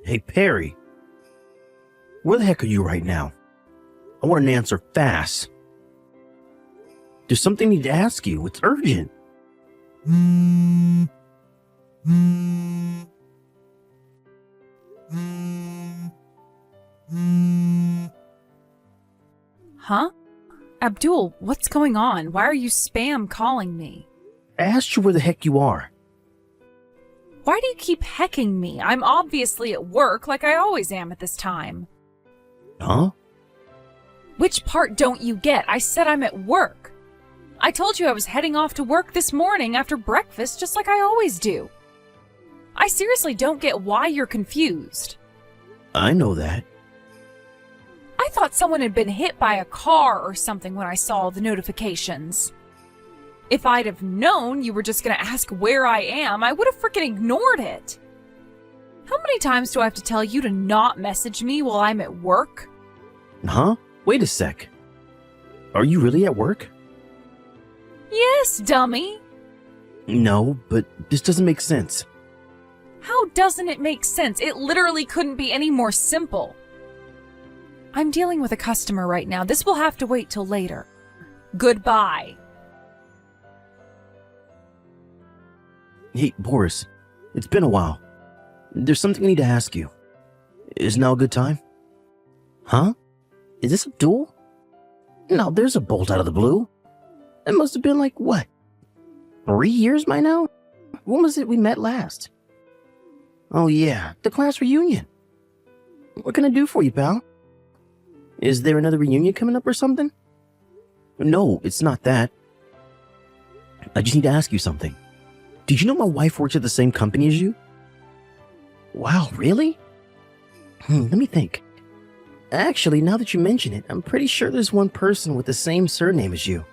Hey, Perry. Where the heck are you right now? I want an answer fast. There's something I need to ask you. It's urgent. Huh? Abdul, what's going on? Why are you spam calling me? I asked you where the heck you are. Why do you keep hecking me? I'm obviously at work like I always am at this time. Huh? Which part don't you get? I said I'm at work. I told you I was heading off to work this morning after breakfast just like I always do. I seriously don't get why you're confused. I know that. I thought someone had been hit by a car or something when I saw the notifications. If I'd have known you were just gonna ask where I am, I would have freaking ignored it. How many times do I have to tell you to not message me while I'm at work? Huh? Wait a sec. Are you really at work? Yes, dummy. No, but this doesn't make sense. How doesn't it make sense? It literally couldn't be any more simple. I'm dealing with a customer right now. This will have to wait till later. Goodbye. Hey, Boris. It's been a while. There's something I need to ask you. Is now a good time? Huh? Is this Abdul? No, there's a bolt out of the blue. It must have been like, what? 3 years by now? When was it we met last? Oh yeah, the class reunion. What can I do for you, pal? Is there another reunion coming up or something? No, it's not that. I just need to ask you something. Did you know my wife works at the same company as you? Wow, really? Let me think. Actually, now that you mention it, I'm pretty sure there's one person with the same surname as you.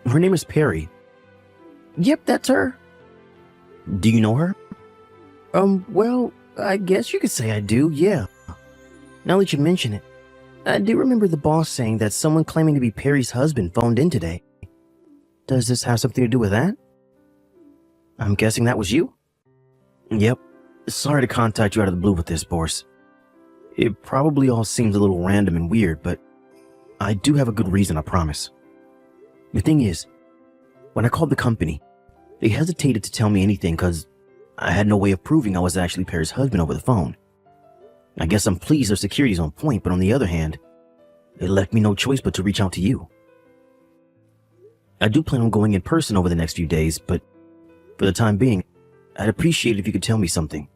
Her name is Perry. Yep, that's her. Do you know her? Well, I guess you could say I do, yeah. Now that you mention it, I do remember the boss saying that someone claiming to be Perry's husband phoned in today. Does this have something to do with that? I'm guessing that was you? Yep. Sorry to contact you out of the blue with this, Boris. It probably all seems a little random and weird, but I do have a good reason, I promise. The thing is, when I called the company, they hesitated to tell me anything because I had no way of proving I was actually Perry's husband over the phone. I guess I'm pleased their security's on point, but on the other hand, it left me no choice but to reach out to you. I do plan on going in person over the next few days, but for the time being, I'd appreciate it if you could tell me something.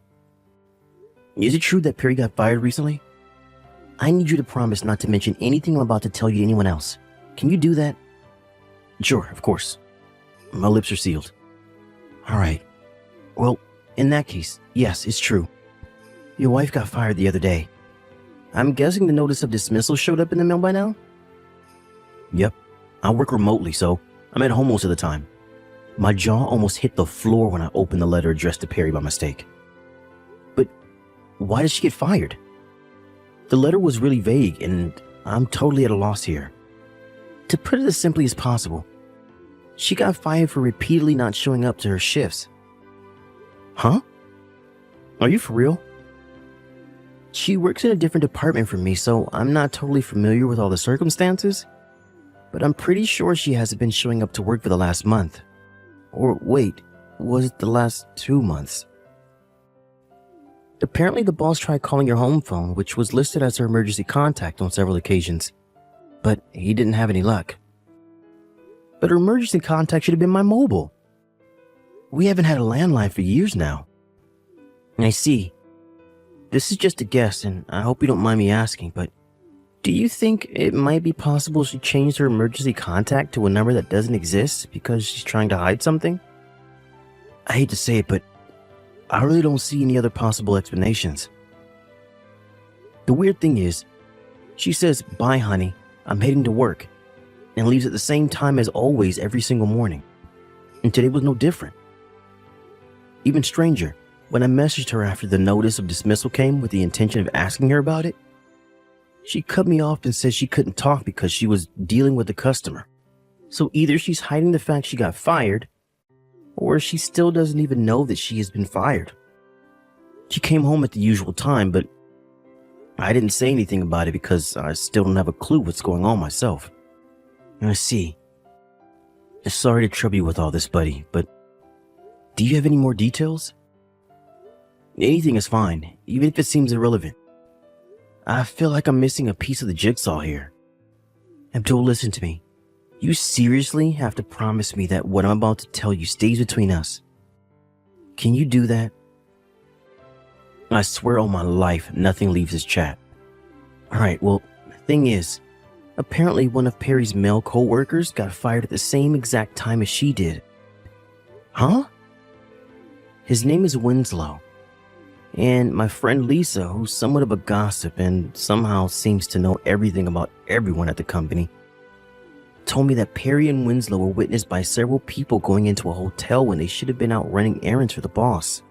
Is it true that Perry got fired recently? I need you to promise not to mention anything I'm about to tell you to anyone else. Can you do that? Sure, of course. My lips are sealed. Alright. Well, in that case, yes, it's true. Your wife got fired the other day. I'm guessing the notice of dismissal showed up in the mail by now? Yep. I work remotely, so I'm at home most of the time. My jaw almost hit the floor when I opened the letter addressed to Perry by mistake. But why did she get fired? The letter was really vague, and I'm totally at a loss here. To put it as simply as possible, she got fired for repeatedly not showing up to her shifts. Huh? Are you for real? She works in a different department from me, so I'm not totally familiar with all the circumstances, but I'm pretty sure she hasn't been showing up to work for the last month. Or wait, was it the last 2 months? Apparently the boss tried calling your home phone, which was listed as her emergency contact on several occasions, but he didn't have any luck. But her emergency contact should have been my mobile. We haven't had a landline for years now. I see. This is just a guess, and I hope you don't mind me asking, but do you think it might be possible she changed her emergency contact to a number that doesn't exist because she's trying to hide something? I hate to say it, but I really don't see any other possible explanations. The weird thing is, she says, "Bye, honey, I'm heading to work," and leaves at the same time as always every single morning. And today was no different. Even stranger, when I messaged her after the notice of dismissal came with the intention of asking her about it, she cut me off and said she couldn't talk because she was dealing with a customer. So either she's hiding the fact she got fired, or she still doesn't even know that she has been fired. She came home at the usual time, but I didn't say anything about it because I still don't have a clue what's going on myself. I see. Sorry to trouble you with all this, buddy, but do you have any more details? Anything is fine, even if it seems irrelevant. I feel like I'm missing a piece of the jigsaw here. Abdul, listen to me. You seriously have to promise me that what I'm about to tell you stays between us. Can you do that? I swear on my life, nothing leaves this chat. Alright, well, the thing is, apparently one of Perry's male co-workers got fired at the same exact time as she did. Huh? His name is Winslow. And my friend Lisa, who's somewhat of a gossip and somehow seems to know everything about everyone at the company, told me that Perry and Winslow were witnessed by several people going into a hotel when they should have been out running errands for the boss.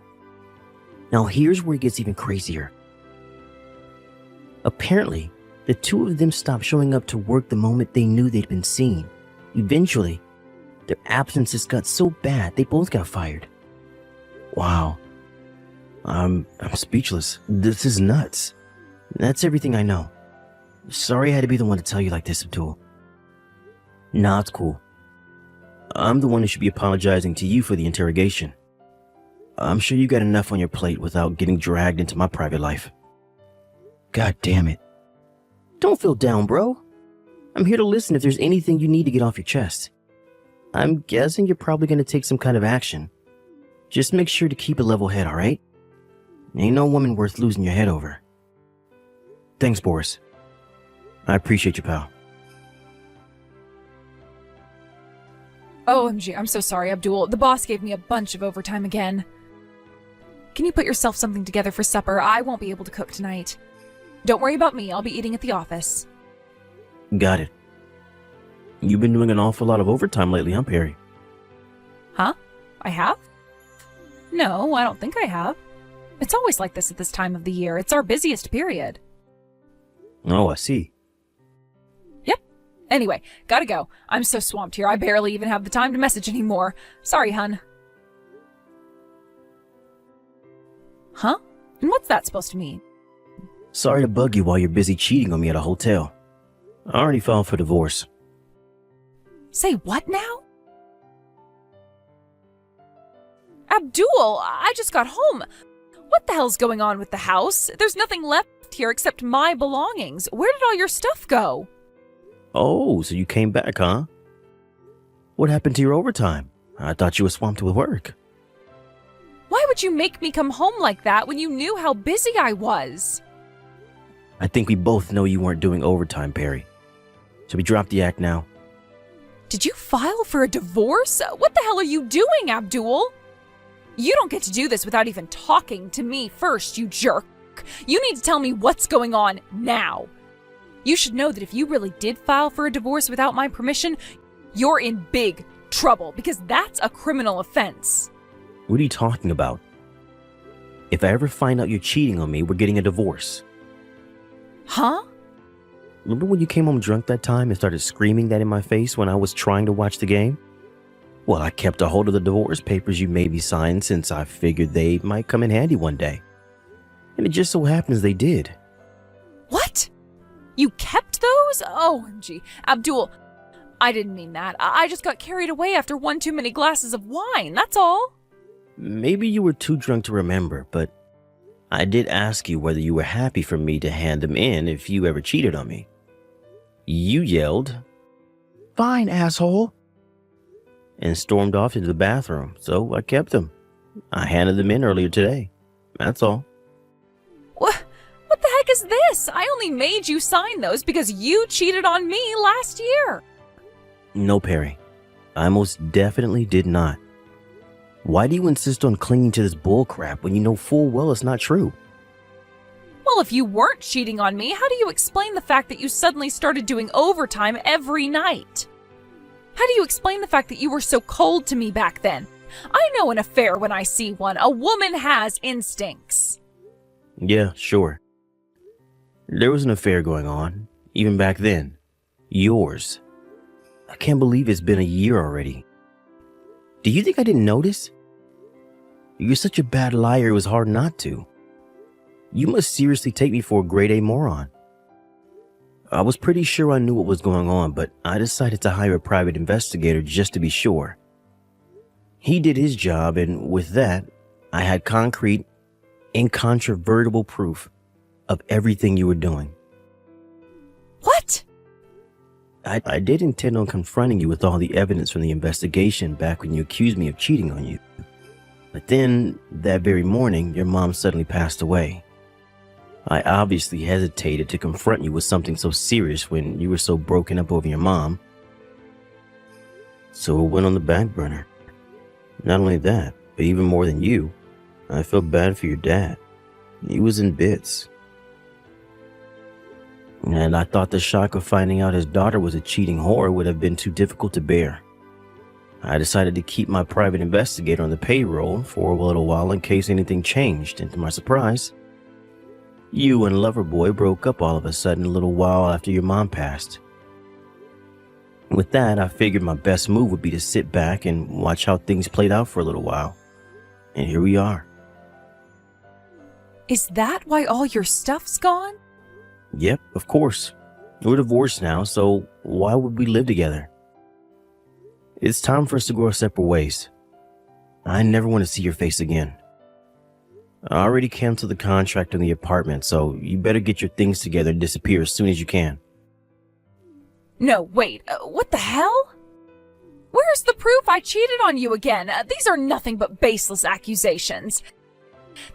Now here's where it gets even crazier. Apparently, the two of them stopped showing up to work the moment they knew they'd been seen. Eventually, their absences got so bad they both got fired. Wow. I'm speechless. This is nuts. That's everything I know. Sorry I had to be the one to tell you like this, Abdul. Nah, it's cool. I'm the one who should be apologizing to you for the interrogation. I'm sure you got enough on your plate without getting dragged into my private life. God damn it. Don't feel down, bro. I'm here to listen if there's anything you need to get off your chest. I'm guessing you're probably going to take some kind of action. Just make sure to keep a level head, alright? Ain't no woman worth losing your head over. Thanks, Boris. I appreciate you, pal. OMG, I'm so sorry, Abdul. The boss gave me a bunch of overtime again. Can you put yourself something together for supper? I won't be able to cook tonight. Don't worry about me. I'll be eating at the office. Got it. You've been doing an awful lot of overtime lately, huh, Perry? Huh? I have? No, I don't think I have. It's always like this at this time of the year. It's our busiest period. Oh, I see. Yep. Anyway, gotta go. I'm so swamped here, I barely even have the time to message anymore. Sorry, hun. Huh? And what's that supposed to mean? Sorry to bug you while you're busy cheating on me at a hotel. I already filed for divorce. Say what now? Abdul, I just got home. What the hell's going on with the house? There's nothing left here except my belongings. Where did all your stuff go? Oh, so you came back, huh? What happened to your overtime? I thought you were swamped with work. Why would you make me come home like that when you knew how busy I was? I think we both know you weren't doing overtime, Perry. Should we drop the act now? Did you file for a divorce? What the hell are you doing, Abdul? You don't get to do this without even talking to me first, you jerk. You need to tell me what's going on now. You should know that if you really did file for a divorce without my permission, you're in big trouble because that's a criminal offense. What are you talking about? If I ever find out you're cheating on me, we're getting a divorce. Huh? Remember when you came home drunk that time and started screaming that in my face when I was trying to watch the game? Well, I kept a hold of the divorce papers you made me sign since I figured they might come in handy one day. And it just so happens they did. What? You kept those? OMG. Abdul, I didn't mean that. I just got carried away after one too many glasses of wine, that's all. Maybe you were too drunk to remember, but I did ask you whether you were happy for me to hand them in if you ever cheated on me. You yelled, "Fine, asshole," and stormed off into the bathroom, so I kept them. I handed them in earlier today. That's all. What the heck is this? I only made you sign those because you cheated on me last year. No, Perry. I most definitely did not. Why do you insist on clinging to this bullcrap when you know full well it's not true? Well, if you weren't cheating on me, how do you explain the fact that you suddenly started doing overtime every night? How do you explain the fact that you were so cold to me back then? I know an affair when I see one. A woman has instincts. Yeah, sure. There was an affair going on, even back then. Yours. I can't believe it's been a year already. Do you think I didn't notice? You're such a bad liar it was hard not to. You must seriously take me for a grade A moron. I was pretty sure I knew what was going on, but I decided to hire a private investigator just to be sure. He did his job, and with that, I had concrete, incontrovertible proof of everything you were doing. What? I did intend on confronting you with all the evidence from the investigation back when you accused me of cheating on you. But then, that very morning, your mom suddenly passed away. I obviously hesitated to confront you with something so serious when you were so broken up over your mom. So it went on the back burner. Not only that, but even more than you, I felt bad for your dad. He was in bits. And I thought the shock of finding out his daughter was a cheating whore would have been too difficult to bear. I decided to keep my private investigator on the payroll for a little while in case anything changed, and to my surprise, you and Loverboy broke up all of a sudden a little while after your mom passed. With that, I figured my best move would be to sit back and watch how things played out for a little while. And here we are. Is that why all your stuff's gone? Yep, of course. We're divorced now, so why would we live together? It's time for us to go our separate ways. I never want to see your face again. I already canceled the contract on the apartment, so you better get your things together and disappear as soon as you can. No, wait, what the hell? Where's the proof I cheated on you again? These are nothing but baseless accusations.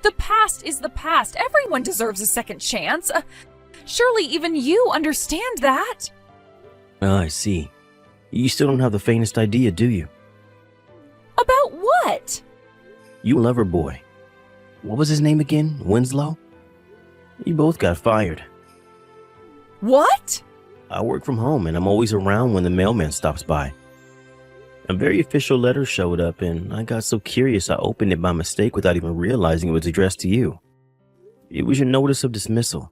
The past is the past. Everyone deserves a second chance. Surely even you understand that. Oh, I see. You still don't have the faintest idea, do you? About what? You and Loverboy. What was his name again? Winslow? You both got fired. What? I work from home and I'm always around when the mailman stops by. A very official letter showed up and I got so curious I opened it by mistake without even realizing it was addressed to you. It was your notice of dismissal.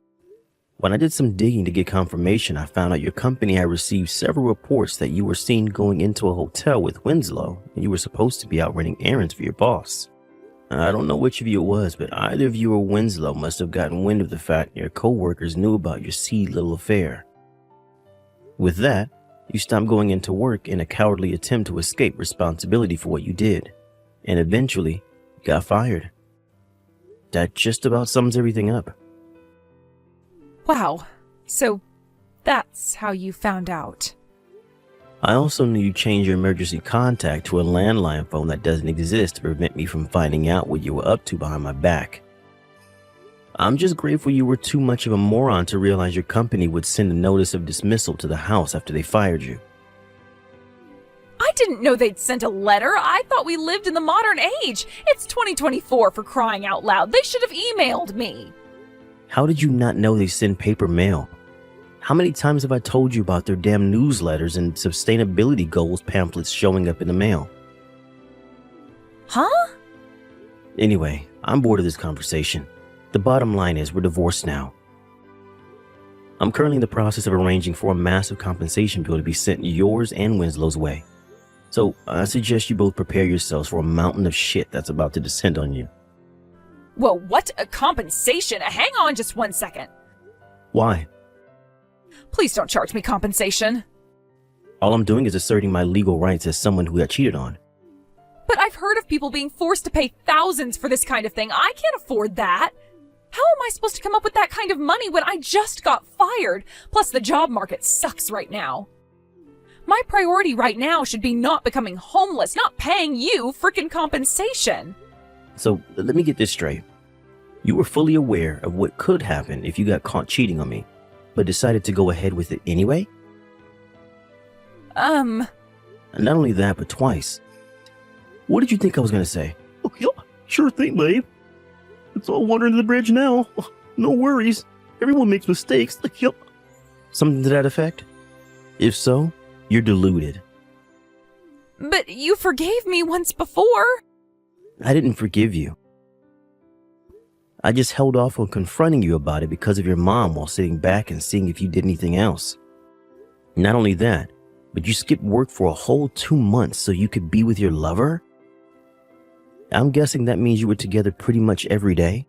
When I did some digging to get confirmation, I found out your company had received several reports that you were seen going into a hotel with Winslow and you were supposed to be out running errands for your boss. I don't know which of you it was, but either of you or Winslow must have gotten wind of the fact your co-workers knew about your seedy little affair. With that, you stopped going into work in a cowardly attempt to escape responsibility for what you did, and eventually got fired. That just about sums everything up. Wow, so that's how you found out. I also knew you changed your emergency contact to a landline phone that doesn't exist to prevent me from finding out what you were up to behind my back. I'm just grateful you were too much of a moron to realize your company would send a notice of dismissal to the house after they fired you. I didn't know they'd sent a letter. I thought we lived in the modern age. It's 2024 for crying out loud. They should have emailed me. How did you not know they send paper mail? How many times have I told you about their damn newsletters and sustainability goals pamphlets showing up in the mail? Huh? Anyway, I'm bored of this conversation. The bottom line is we're divorced now. I'm currently in the process of arranging for a massive compensation bill to be sent yours and Winslow's way. So I suggest you both prepare yourselves for a mountain of shit that's about to descend on you. Whoa, what? A compensation? Hang on just 1 second. Why? Please don't charge me compensation. All I'm doing is asserting my legal rights as someone who got cheated on. But I've heard of people being forced to pay thousands for this kind of thing. I can't afford that. How am I supposed to come up with that kind of money when I just got fired? Plus, the job market sucks right now. My priority right now should be not becoming homeless, not paying you frickin' compensation. So let me get this straight. You were fully aware of what could happen if you got caught cheating on me, but decided to go ahead with it anyway? Not only that, but twice. What did you think I was going to say? Oh, yeah, sure thing, babe. It's all water under the bridge now. No worries. Everyone makes mistakes. Yep. Something to that effect? If so, you're deluded. But you forgave me once before. I didn't forgive you. I just held off on confronting you about it because of your mom while sitting back and seeing if you did anything else. Not only that, but you skipped work for a whole 2 months so you could be with your lover? I'm guessing that means you were together pretty much every day?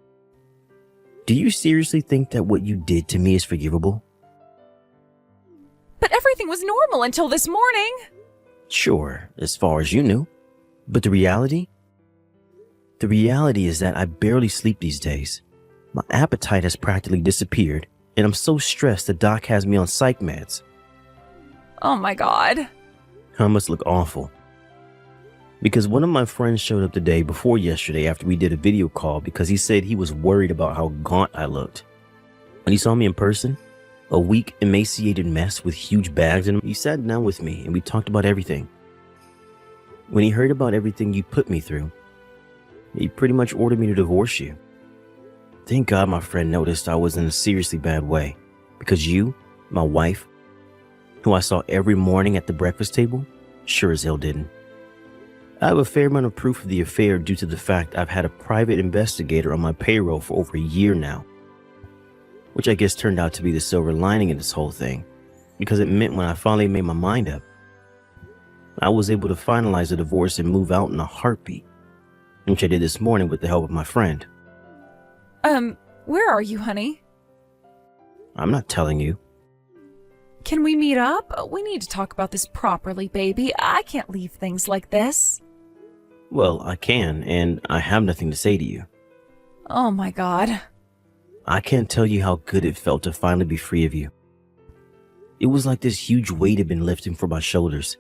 Do you seriously think that what you did to me is forgivable? But everything was normal until this morning. Sure, as far as you knew. But the reality? The reality is that I barely sleep these days. My appetite has practically disappeared, and I'm so stressed the doc has me on psych meds. Oh my God. I must look awful. Because one of my friends showed up the day before yesterday after we did a video call because he said he was worried about how gaunt I looked. When he saw me in person, a weak, emaciated mess with huge bags in him, he sat down with me and we talked about everything. When he heard about everything you put me through, he pretty much ordered me to divorce you. Thank God my friend noticed I was in a seriously bad way, because you, my wife, who I saw every morning at the breakfast table, sure as hell didn't. I have a fair amount of proof of the affair due to the fact I've had a private investigator on my payroll for over a year now, which I guess turned out to be the silver lining in this whole thing, because it meant when I finally made my mind up, I was able to finalize the divorce and move out in a heartbeat, which I did this morning with the help of my friend. Where are you, honey? I'm not telling you. Can we meet up? We need to talk about this properly, baby. I can't leave things like this. Well, I can, and I have nothing to say to you. Oh my God. I can't tell you how good it felt to finally be free of you. It was like this huge weight had been lifting from my shoulders.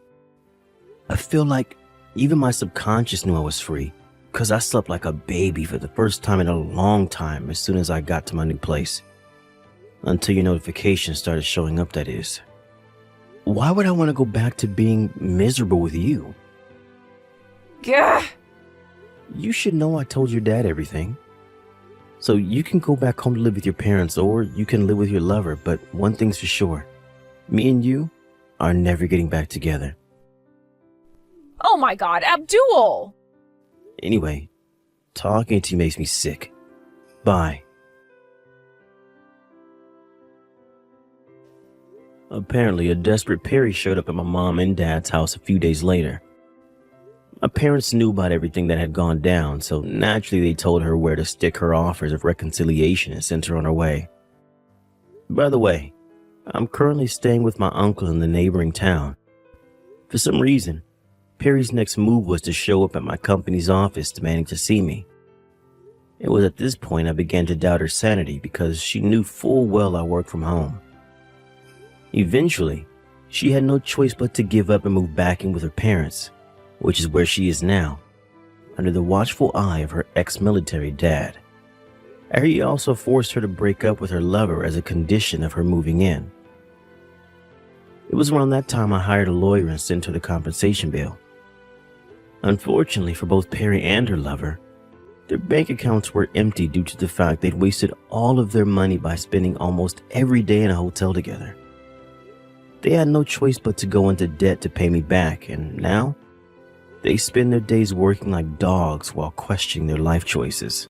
I feel like even my subconscious knew I was free, because I slept like a baby for the first time in a long time as soon as I got to my new place. Until your notifications started showing up, that is. Why would I want to go back to being miserable with you? Gah! You should know I told your dad everything. So you can go back home to live with your parents, or you can live with your lover, but one thing's for sure. Me and you are never getting back together. Oh my God, Abdul! Anyway, talking to you makes me sick. Bye. Apparently, a desperate Perry showed up at my mom and dad's house a few days later. My parents knew about everything that had gone down, so naturally they told her where to stick her offers of reconciliation and sent her on her way. By the way, I'm currently staying with my uncle in the neighboring town. For some reason, Perry's next move was to show up at my company's office demanding to see me. It was at this point I began to doubt her sanity because she knew full well I worked from home. Eventually, she had no choice but to give up and move back in with her parents, which is where she is now, under the watchful eye of her ex-military dad. He also forced her to break up with her lover as a condition of her moving in. It was around that time I hired a lawyer and sent her the compensation bill. Unfortunately for both Perry and her lover, their bank accounts were empty due to the fact they'd wasted all of their money by spending almost every day in a hotel together. They had no choice but to go into debt to pay me back, and now they spend their days working like dogs while questioning their life choices.